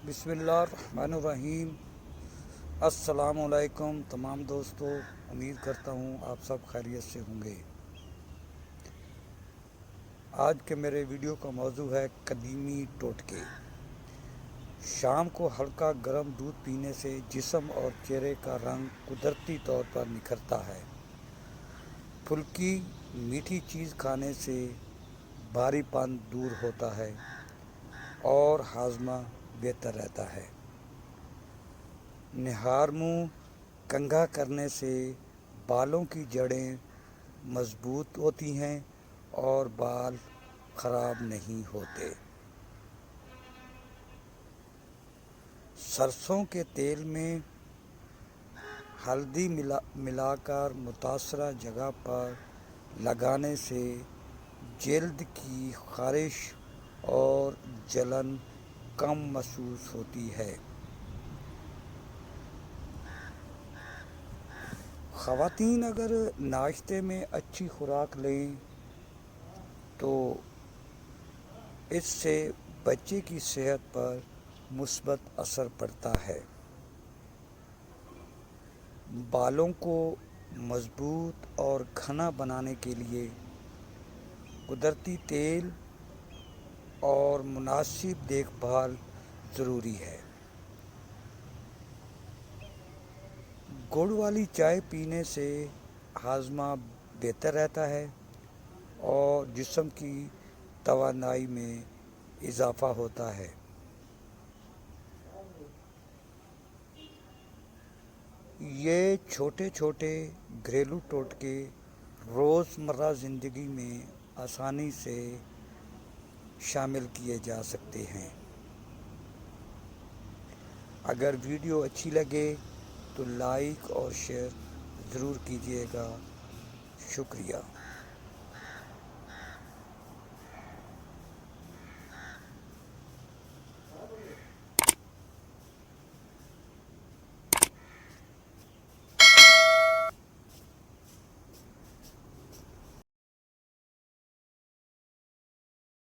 بسم اللہ الرحمن الرحیم۔ السلام علیکم تمام دوستوں، امید کرتا ہوں آپ سب خیریت سے ہوں گے۔ آج کے میرے ویڈیو کا موضوع ہے قدیمی ٹوٹکے۔ شام کو ہلکا گرم دودھ پینے سے جسم اور چہرے کا رنگ قدرتی طور پر نکھرتا ہے۔ پھلکی میٹھی چیز کھانے سے بھاری پن دور ہوتا ہے اور ہاضمہ بہتر رہتا ہے۔ نہار منہ کنگھا کرنے سے بالوں کی جڑیں مضبوط ہوتی ہیں اور بال خراب نہیں ہوتے۔ سرسوں کے تیل میں ہلدی ملا کر متاثرہ جگہ پر لگانے سے جلد کی خارش اور جلن کم محسوس ہوتی ہے۔ خواتین اگر ناشتے میں اچھی خوراک لیں تو اس سے بچے کی صحت پر مثبت اثر پڑتا ہے۔ بالوں کو مضبوط اور گھنا بنانے کے لیے قدرتی تیل اور مناسب دیکھ بھال ضروری ہے۔ گڑ والی چائے پینے سے ہاضمہ بہتر رہتا ہے اور جسم کی توانائی میں اضافہ ہوتا ہے۔ یہ چھوٹے چھوٹے گھریلو ٹوٹکے روزمرہ زندگی میں آسانی سے شامل کیے جا سکتے ہیں۔ اگر ویڈیو اچھی لگے تو لائک اور شیئر ضرور کیجیے گا۔ شکریہ۔